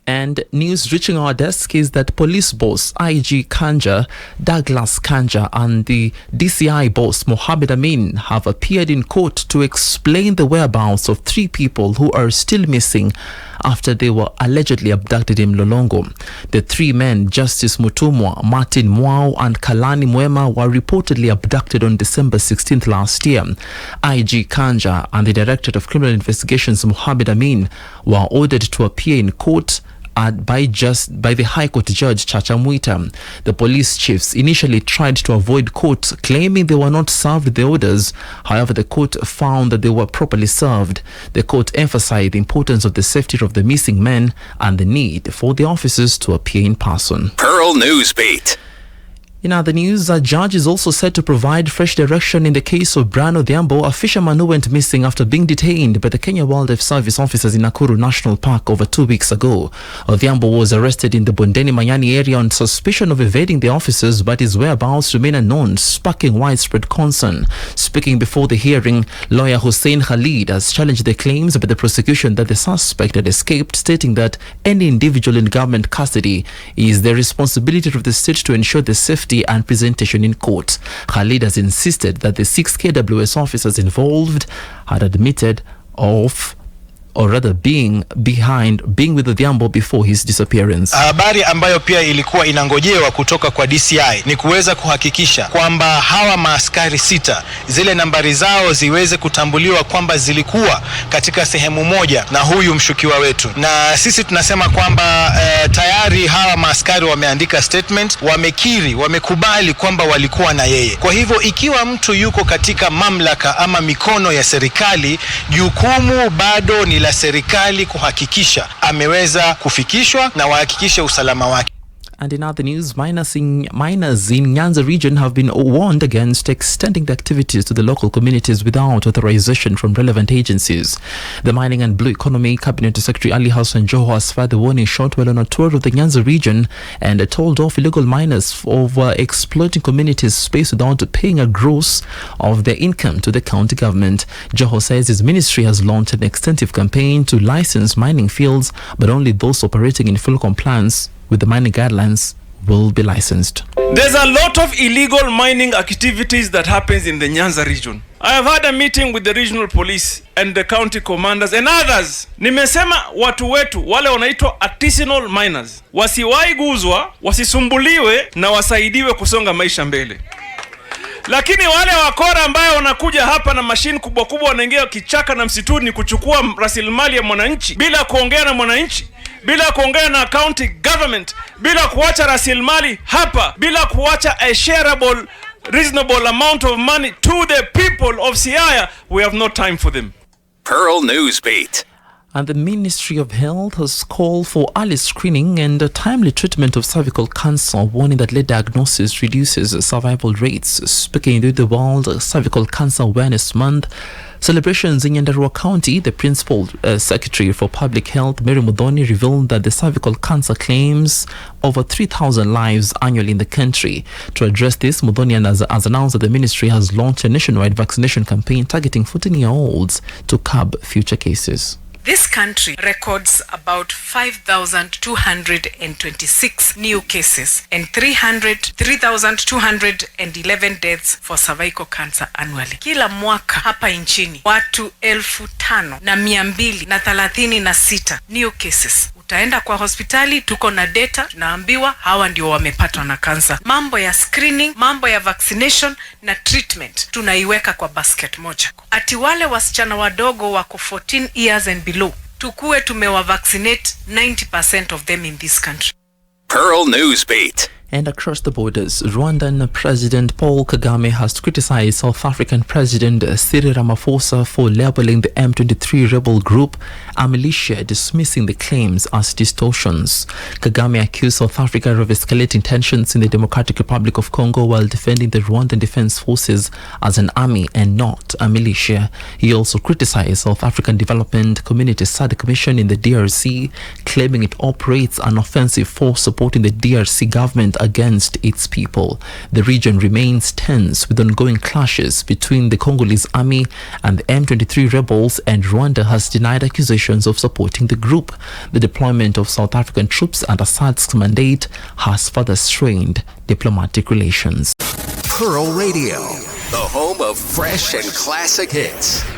And news reaching our desk is that police boss IG Kanja, Douglas Kanja, and the DCI boss Mohammed Amin have appeared in court to explain the whereabouts of 3 people who are still missing after they were allegedly abducted in Mlolongo. The 3 men, Justice Mutumwa, Martin Mwao, and Kalani Mwema, were reportedly abducted on December 16th last year. IG Kanja and the Director of Criminal Investigations, Mohammed Amin, were ordered to appear in court by the High Court Judge Chacha Mwita. The police chiefs initially tried to avoid court, claiming they were not served the orders. However, the court found that they were properly served. The court emphasized the importance of the safety of the missing men and the need for the officers to appear in person. Pearl Newsbeat. In other news, a judge is also set to provide fresh direction in the case of Brian Odhiambo, a fisherman who went missing after being detained by the Kenya Wildlife Service officers in Nakuru National Park over 2 weeks ago. Odhiambo was arrested in the Bondeni Manyani area on suspicion of evading the officers, but his whereabouts remain unknown, sparking widespread concern. Speaking before the hearing, lawyer Hussein Khalid has challenged the claims by the prosecution that the suspect had escaped, stating that any individual in government custody is the responsibility of the state to ensure the safety and presentation in court. Khalid has insisted that the 6 KWS officers involved had admitted being with Odhiambo before his disappearance. Habari ambayo pia ilikuwa inangojewa kutoka kwa DCI ni kuweza kuhakikisha kwamba hawa maaskari 6 zile nambari zao ziweze kutambuliwa kwamba zilikuwa katika sehemu moja na huyu mshukiwa wetu, na sisi tunasema kwamba tayari hawa maaskari wameandika statement, wamekiri, wamekubali kwamba walikuwa na yeye. Kwa hivyo ikiwa mtu yuko katika mamlaka ama mikono ya serikali, jukumu bado ni la serikali kuhakikisha ameweza kufikishwa na wahakikishe usalama wake. And in other news, miners in Nyanza region have been warned against extending the activities to the local communities without authorization from relevant agencies. The Mining and Blue Economy Cabinet Secretary Ali Hassan Joho has fired the warning shot while on a tour of the Nyanza region and told off illegal miners for exploiting communities' space without paying a gross of their income to the county government. Joho says his ministry has launched an extensive campaign to license mining fields, but only those operating in full compliance with the mining guidelines will be licensed. There's a lot of illegal mining activities that happens in the Nyanza region. I have had a meeting with the regional police and the county commanders and others. Nimesema watu wetu wale wanaitwa artisanal miners wasiwahi guzwa, wasisumbuliwe na wasaidiwe kusonga maisha mbele. Lakini wale wakora ambao wanakuja hapa na mashine kubwa kubwa wanaingia kichaka na msituni kuchukua rasilimali ya mwananchi bila kuongea na mwananchi, bila kuongea na county government, bila kuacha rasilimali hapa, bila kuacha a shareable reasonable amount of money to the people of Siaya, we have no time for them. Pearl Newsbeat. And the Ministry of Health has called for early screening and timely treatment of cervical cancer, warning that late diagnosis reduces survival rates. Speaking during the World Cervical Cancer Awareness Month celebrations in Nyandarua County, the Principal Secretary for Public Health, Mary Muthoni, revealed that the cervical cancer claims over 3,000 lives annually in the country. To address this, Muthoni has announced that the ministry has launched a nationwide vaccination campaign targeting 14-year-olds to curb future cases. This country records about 5,226 new cases and 3,211 deaths for cervical cancer annually. Kila mwaka hapa nchini watu 5,236 new cases. Utaenda kwa hospitali, tuko na data, tunaambiwa hawa ndio wamepatwa na kansa. Mambo ya screening, mambo ya vaccination na treatment tunaiweka kwa basket moja. Ati wale wasichana wadogo wako 14 years and below, tukue tumewavaccinate 90% of them in this country. Pearl Newsbeat. And across the borders, Rwandan President Paul Kagame has criticized South African President Cyril Ramaphosa for labeling the M23 rebel group a militia, dismissing the claims as distortions. Kagame accused South Africa of escalating tensions in the Democratic Republic of Congo while defending the Rwandan Defense Forces as an army and not a militia. He also criticized South African Development Community SADC Commission in the DRC, claiming it operates an offensive force supporting the DRC government against its people. The region remains tense with ongoing clashes between the Congolese army and the M23 rebels, and Rwanda has denied accusations of supporting the group. The deployment of South African troops under SADC's mandate has further strained diplomatic relations. Pearl Radio, the home of fresh and classic hits.